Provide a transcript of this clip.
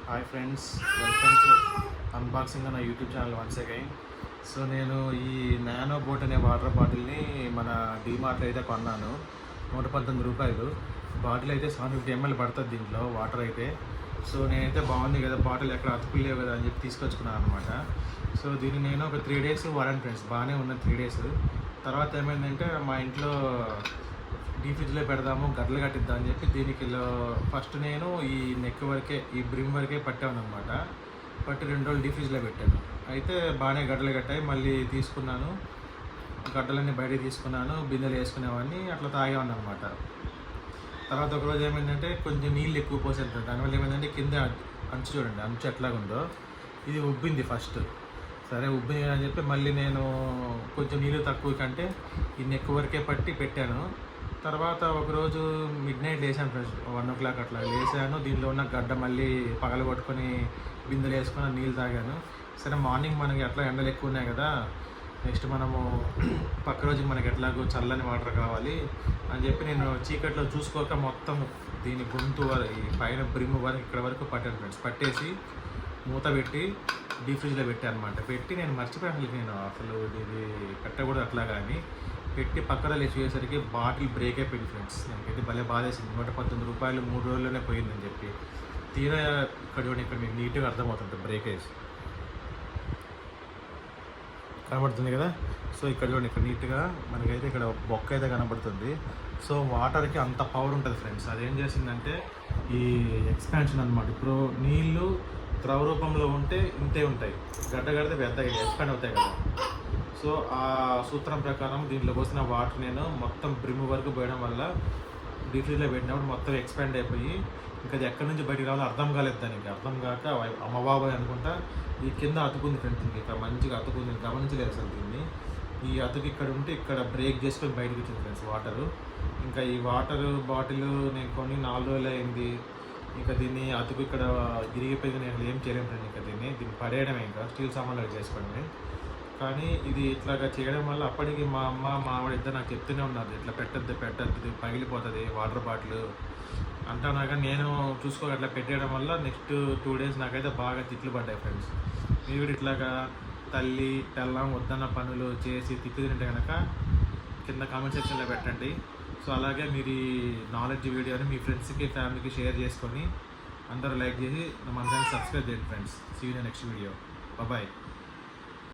Hi friends, welcome to unboxing Anna YouTube channel once again. So నేను ఈ nano boat అనే water బాటిల్ని మన డీమార్ట్లో అయితే కొన్నాను. 119 రూపాయలు. బాటిల్ అయితే 750 ml పడుతుంది దీంట్లో వాటర్ అయితే. సో నేనైతే బాగుంది కదా, బాటిల్ ఎక్కడ అతుకులేవు కదా అని చెప్పి తీసుకొచ్చుకున్నాను అనమాట. సో దీన్ని నేను ఒక 3 days వాడాను ఫ్రెండ్స్. బాగానే ఉన్నది 3 days. తర్వాత ఏమైందంటే మా ఇంట్లో డీ ఫ్రిడ్జ్లో పెడదాము, గడ్డలు కట్టిద్దాం అని చెప్పి దీనికి ఫస్ట్ నేను ఈ నెక్ వరకే, ఈ బ్రిమ్ వరకే పట్టాను అనమాట. పట్టి 2 రోజులు డీ ఫ్రిడ్జ్లో పెట్టాను. అయితే బాగానే గడ్డలు కట్టాయి. మళ్ళీ తీసుకున్నాను, గడ్డలన్నీ బయటకు తీసుకున్నాను, బిందెలు వేసుకునేవాడిని, అట్లా తాగేవాడిని అనమాట. తర్వాత ఒకరోజు ఏమైందంటే కొంచెం నీళ్ళు ఎక్కువ పోసేది. దానివల్ల ఏమైందంటే కింద అంచు చూడండి, అంచు ఎట్లాగుందో ఇది ఉబ్బింది ఫస్ట్. సరే ఉబ్బింది అని చెప్పి మళ్ళీ నేను కొంచెం నీళ్ళు తక్కువ కంటే ఈ నెక్ వరకే పట్టి పెట్టాను. తర్వాత ఒకరోజు మిడ్ నైట్ లేసాను ఫ్రెండ్స్, 1 o'clock అట్లా లేసాను. దీనిలో ఉన్న గడ్డ మళ్ళీ పగలగొట్టుకొని బిందెలు వేసుకొని నీళ్ళు తాగాను. సరే మార్నింగ్ మనకి ఎట్లా ఎండలు ఎక్కువ ఉన్నాయి కదా, నెక్స్ట్ మనము పక్క రోజు మనకి ఎట్లాగో చల్లని వాటర్ కావాలి అని చెప్పి నేను చీకట్లో చూసుకోక మొత్తం దీని గొంతు ఈ పైన బ్రిమ్ వరకు ఇక్కడ వరకు పట్టాను ఫ్రెండ్స్. పట్టేసి మూత పెట్టి డీ ఫ్రిడ్జ్లో పెట్టాను అనమాట. పెట్టి నేను మర్చిపోయాను, నేను అసలు ఇది పెట్టకూడదు అట్లా, కానీ పెట్టి పక్కన లేచేసరికి బాటిల్ బ్రేక్ అయిపోయింది ఫ్రెండ్స్. నాకైతే భలే బాధేసింది. 119 రూపాయలు 3 రోజుల్లోనే పోయిందని చెప్పి. తీరా ఇక్కడ మీకు నీట్గా అర్థమవుతుంది బ్రేకేజ్ కనబడుతుంది కదా. సో ఇక్కడ చూడండి, ఇక్కడ నీట్గా మనకైతే ఇక్కడ బొక్క అయితే కనబడుతుంది. సో వాటర్కి అంత పవర్ ఉంటుంది ఫ్రెండ్స్. అదేం చేసిందంటే ఈ ఎక్స్పాన్షన్ అనమాట. ఇప్పుడు నీళ్ళు ద్రవ రూపంలో ఉంటే ఇంతే ఉంటాయి, గడ్డ గడితే పెద్దగా ఎక్స్పాండ్ అవుతాయి కదా. సో ఆ సూత్రం ప్రకారం దీంట్లో పోసిన వాటర్ నేను మొత్తం బ్రిమ్ వరకు పోయడం వల్ల డీ ఫ్రిడ్జ్లో పెట్టినప్పుడు మొత్తం ఎక్స్పాండ్ అయిపోయి ఇంకా అది ఎక్కడి నుంచి బయటికి రావాలో అర్థం కాలేదు. దానికి అర్థం కాక అమ్మబాబాయ్ అనుకుంటా ఈ కింద అతుకుంది ఫ్రెండ్స్. దీనికి ఇక్కడ మంచిగా అతుకుంది, గమనించలేదు అసలు దీన్ని. ఈ అతుకు ఇక్కడ ఉంటే ఇక్కడ బ్రేక్ చేసుకొని బయటకు వచ్చింది ఫ్రెండ్స్ వాటరు. ఇంకా ఈ వాటర్ బాటిల్ నేను కొని 4 రోజులు అయింది. ఇంకా దీన్ని అతుకు ఇక్కడ ఇరిగిపోయింది, నేను ఏం చేయలేము ఫ్రెండ్. ఇంకా దీన్ని పడేయడమే, ఇంకా స్టీల్ సామాన్లు చేసుకోవడమే. కానీ ఇది ఇట్లాగా చేయడం వల్ల అప్పటికి మా అమ్మ మా ఆవిడ ఇద్దరు నాకు చెప్తూనే ఉన్నారు, ఇట్లా పెట్టద్దు పగిలిపోతుంది వాటర్ బాటిల్ అంటున్నాగా. నేను చూసుకోక అట్లా పెట్టేయడం వల్ల నెక్స్ట్ 2 days నాకైతే బాగా తిట్లు పడ్డాయి ఫ్రెండ్స్. మీరు కూడా ఇట్లాగా తల్లి తెల్లం వద్దన్న పనులు చేసి తిట్లు తింటే కనుక కింద కామెంట్ సెక్షన్లో పెట్టండి. సో అలాగే మీరు ఈ నాలెడ్జ్ వీడియోని మీ ఫ్రెండ్స్కి ఫ్యామిలీకి షేర్ చేసుకొని అందరూ లైక్ చేసి మన ఛానల్ సబ్స్క్రైబ్ చేయండి friends. See you in next video. Bye.